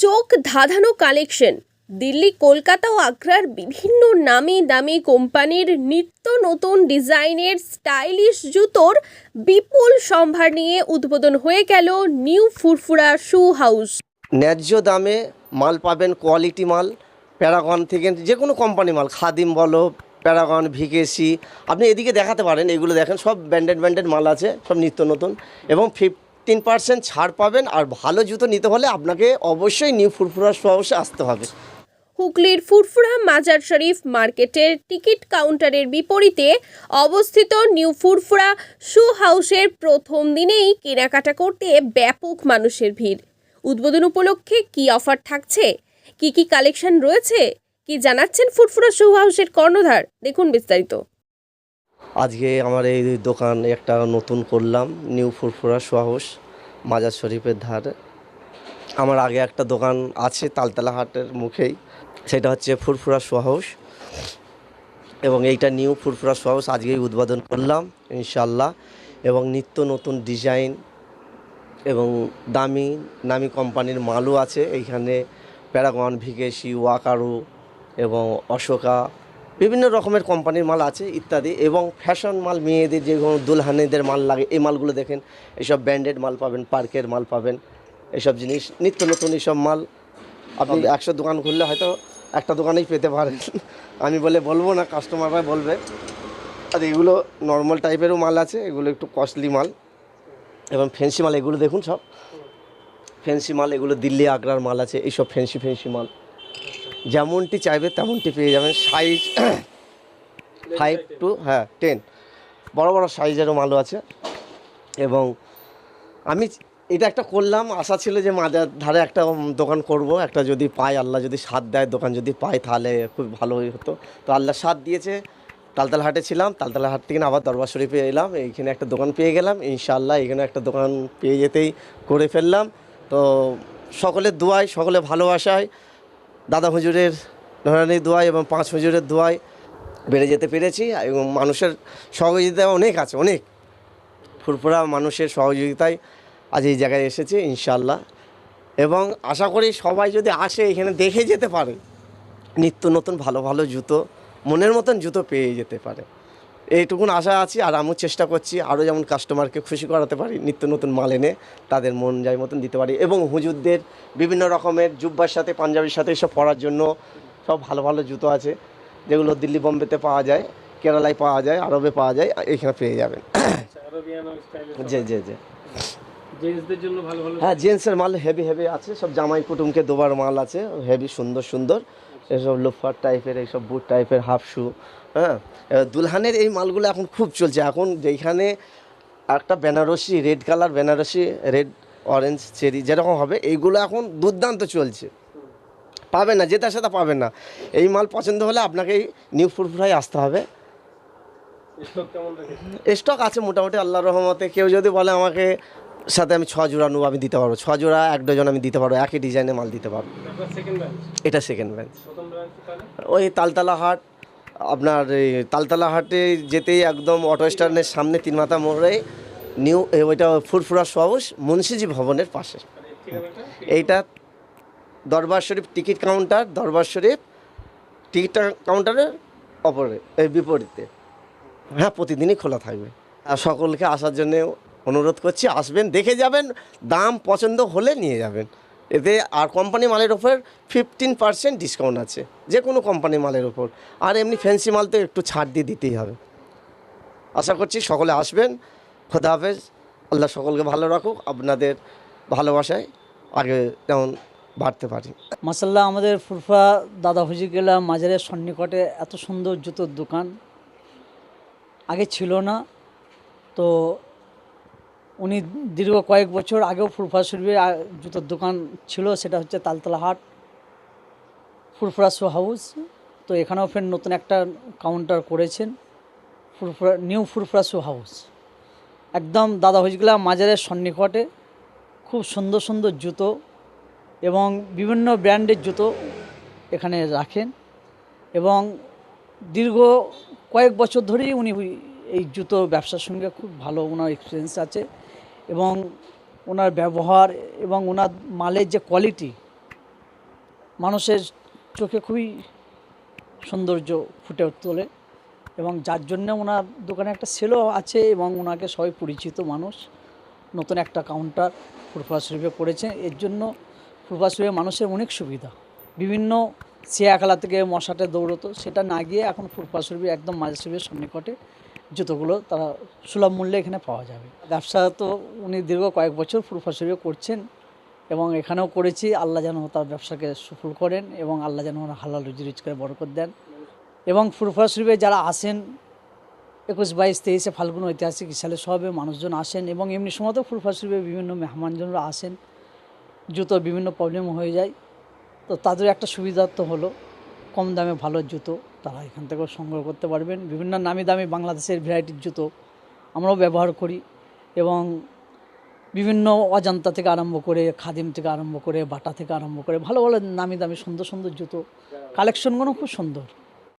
চোখ ধাঁধানো কালেকশন। দিল্লি, কলকাতা ও আগ্রার বিভিন্ন নামি দামি কোম্পানির নিত্য নতুন ডিজাইনের স্টাইলিশ জুতোর বিপুল সম্ভার নিয়ে উদ্বোধন হয়ে গেল নিউ ফুরফুরা শু হাউস। ন্যায্য দামে মাল পাবেন, কোয়ালিটি মাল, প্যারাগন থেকে যে কোনো কোম্পানি মাল, খাদিম বলো, প্যারাগন, ভিকেসি, আপনি এদিকে দেখাতে পারেন। এগুলো দেখেন, সব ব্র্যান্ডেড মাল আছে, সব নিত্য নতুন, এবং 15% ছাড় পাবেন। আর ভালো জুতো নিতে হলে আপনাকে অবশ্যই নিউ ফুরফুরা শু হাউসে আসতে হবে। হুগলির ফুরফুরা মাজার শরীফ মার্কেটের টিকিট কাউন্টারের বিপরীতে অবস্থিত নিউ ফুরফুরা শু হাউসের প্রথম দিনেই কেনাকাটা করতে ব্যাপক মানুষের ভিড়। উদ্বোধন উপলক্ষে কি অফার থাকছে, কি কালেকশন রয়েছে, কি জানাচ্ছেন ফুরফুরা শু হাউসের কর্ণধার, দেখুন বিস্তারিত। আজকে আমার এই দোকান একটা নতুন করলাম, নিউ ফুরফুরা শু হাউস, মাজার শরীফের ধারে। আমার আগে একটা দোকান আছে তালতলা হাটের মুখেই, সেটা হচ্ছে ফুরফুরা শু হাউস, এবং এইটা নিউ ফুরফুরা শু হাউস আজকেই উদ্বোধন করলাম ইনশাল্লাহ। এবং নিত্য নতুন ডিজাইন এবং নামি কোম্পানির মালও আছে এইখানে, প্যারাগন, ভিকেসি, ওয়াকারু এবং অশোকা, বিভিন্ন রকমের কোম্পানির মাল আছে ইত্যাদি। এবং ফ্যাশন মাল, মেয়েদের যে কোনো দুলহানিদের মাল লাগে, এই মালগুলো দেখেন, এইসব ব্র্যান্ডেড মাল পাবেন, পার্কের মাল পাবেন, এইসব জিনিস নিত্য নতুন এইসব মাল আপনি 100 দোকান খুললে হয়তো একটা দোকানেই পেতে পারেন। আমি বলবো না, কাস্টমাররা বলবে। আর এগুলো নর্মাল টাইপেরও মাল আছে, এগুলো একটু কস্টলি মাল, এবং ফ্যান্সি মাল। এগুলো দেখুন, সব ফ্যান্সি মাল, এগুলো দিল্লি আগ্রার মাল আছে। এইসব ফ্যান্সি মাল যেমনটি চাইবে তেমনটি পেয়ে যাবেন। সাইজ 5 to 10 বড় বড় সাইজেরও মালও আছে। এবং আমি এটা একটা করলাম, আশা ছিল যে মাজার ধারে একটা দোকান করব, একটা যদি পাই, আল্লাহ যদি সাথ দেয়, দোকান যদি পাই তাহলে খুব ভালোই হতো। তো আল্লাহ সাথ দিয়েছে। তালতলা হাটে ছিলাম, তালতলা হাট থেকে আবার দরবার শরীফে এলাম, এইখানে একটা দোকান পেয়ে গেলাম ইনশাআল্লাহ। এখানে একটা দোকান পেয়ে যেতেই করে ফেললাম। তো সকলের দোয়ায়, সকলে ভালোবাসায়, দাদা হুজুরের ধরনের দোয়ায় এবং 5 হুজুরের দোয়ায় বেড়ে যেতে পেরেছি। এবং মানুষের সহযোগিতা অনেক আছে, অনেক ফুরফুরা মানুষের সহযোগিতায় আজ এই জায়গায় এসেছে ইনশাআল্লাহ। এবং আশা করি সবাই যদি আসে এখানে দেখে যেতে পারে, নিত্য নতুন ভালো ভালো জুতো, মনের মতন জুতো পেয়ে যেতে পারে, এইটুকুন আশা আছি। আর আমিও চেষ্টা করছি আরও যেমন কাস্টমারকে খুশি করাতে পারি, নিত্য নতুন মাল এনে তাদের মন যায় মতন দিতে পারি। এবং হুজুরদের বিভিন্ন রকমের জুব্বার সাথে, পাঞ্জাবির সাথে এসব পরার জন্য সব ভালো ভালো জুতো আছে, যেগুলো দিল্লি, বোম্বেতে পাওয়া যায়, কেরালায় পাওয়া যায়, আরবে পাওয়া যায়, এখানে পেয়ে যাবেন। জি জি জি জেন্টসদের জন্য ভালো ভালো, হ্যাঁ, জেন্টসের মাল হেভি আছে, সব জামাই কুটুমকে দেবার মাল আছে, হেভি সুন্দর এসব লোফার টাইপের, এইসব বুট টাইপের, হাফ শু। হ্যাঁ, দুলহানের এই মালগুলো এখন খুব চলছে। এখন যেখানে একটা Banarasi, red colour Banarasi, red orange cherry যেরকম হবে, এইগুলো এখন দুর্দান্ত চলছে, পাবেন না, যেটার সাথে পাবেন না। এই মাল পছন্দ হলে আপনাকে এই নিউ ফুরফুরায় আসতে হবে। স্টক কেমন রেখেছেন? স্টক আছে মোটামুটি আল্লাহর রহমতে। কেউ যদি বলে আমাকে সাথে আমি 6 জোড়া নেবো, আমি দিতে পারবো। 6 জোড়া, 1 ডজন আমি দিতে পারবো, একই ডিজাইনের মাল দিতে পারবো। আপনার সেকেন্ড ব্রাঞ্চ? এটা সেকেন্ড ব্রাঞ্চ। প্রথম ব্রাঞ্চ তাহলে ওই তালতলা হাট, আপনার এই তালতলা হাটে যেতেই একদম অটো স্ট্যান্ডের সামনে 3 মাথা মোড়ে নিউ ওইটা ফুরফুরা শু হাউস, মুন্সিজি ভবনের পাশে। মানে ঠিকানাটা? এইটা দরবার শরীফ টিকিট কাউন্টার, দরবার শরীফ টিকিট কাউন্টারের অপরে, এই বিপরীতে। হ্যাঁ, প্রতিদিনই খোলা থাকবে। আর সকলকে আসার জন্য অনুরোধ করছি, আসবেন, দেখে যাবেন, দাম পছন্দ হলে নিয়ে যাবেন। এতে আর কোম্পানি মালের ওপর 15% ডিসকাউন্ট আছে, যে কোনো কোম্পানি মালের ওপর। আর এমনি ফ্যান্সি মাল তো একটু ছাড় দিয়ে দিতেই হবে। আশা করছি সকলে আসবেন। খোদা হাফেজ, আল্লাহ সকলকে ভালো রাখুক, আপনাদের ভালোবাসায় আগে যেমন বাড়তে পারি। মাসাল্লাহ, আমাদের ফুরফুরা দাদা হুজুরকেলা মাজারের সন্নিকটে এত সুন্দর জুতোর দোকান আগে ছিল না। তো উনি দীর্ঘ কয়েক বছর আগেও ফুরফুরা শরীফের জুতোর দোকান ছিল, সেটা হচ্ছে তালতলা হাট, ফুরফুরা শু হাউস। তো এখানেও ফের নতুন একটা কাউন্টার করেছেন, নিউ ফুরফুরা শু হাউস, একদম দাদা হুজুরকেলা মাজারের সন্নিকটে। খুব সুন্দর জুতো এবং বিভিন্ন ব্র্যান্ডের জুতো এখানে রাখেন। এবং দীর্ঘ কয়েক বছর ধরেই উনি এই জুতো ব্যবসার সঙ্গে খুব ভালো ওনার এক্সপিরিয়েন্স আছে। এবং ওনার ব্যবহার এবং ওনার মালের যে কোয়ালিটি, মানুষের চোখে খুবই সৌন্দর্য ফুটে তোলে এবং যার জন্য ওনার দোকানে একটা সেলও আছে এবং ওনাকে সবাই পরিচিত মানুষ। নতুন একটা কাউন্টার ফুরফুরা শরীফে করেছে, এর জন্য ফুরফুরা শরীফে মানুষের অনেক সুবিধা। বিভিন্ন চিড়িয়াখানা থেকে মশাটে দৌড়তো, সেটা না গিয়ে এখন ফুরফুরা শরীফে একদম মাজার শরীফের সন্নিকটে জুতোগুলো তারা সুলভ মূল্যে এখানে পাওয়া যাবে। ব্যবসা তো উনি দীর্ঘ কয়েক বছর ফুরফুরা শরীফে করছেন এবং এখানেও করেছি। আল্লাহ যেন তার ব্যবসাকে সফল করেন এবং আল্লাহ যেন ওনার হালাল রুজি রোজগারে বরকত দেন। এবং ফুরফুরা শরীফে যারা আসেন 21, 22, 23 ফাল্গুন ঐতিহাসিক সালে সবে মানুষজন আসেন এবং এমনি সময়তেও ফুরফুরা শরীফে বিভিন্ন মেহমানজনরা আসেন, জুতো বিভিন্ন প্রবলেম হয়ে যায়, তো তাদের একটা সুবিধা তো হলো কম দামে ভালো জুতো তারা এখান থেকেও সংগ্রহ করতে পারবেন। বিভিন্ন নামি দামি বাংলাদেশের ভ্যারাইটির জুতো আমরাও ব্যবহার করি এবং বিভিন্ন অজান্তা থেকে আরম্ভ করে খাদিম থেকে আরম্ভ করে বাটা থেকে আরম্ভ করে ভালো ভালো নামি দামি সুন্দর সুন্দর জুতো কালেকশনগুলো খুব সুন্দর।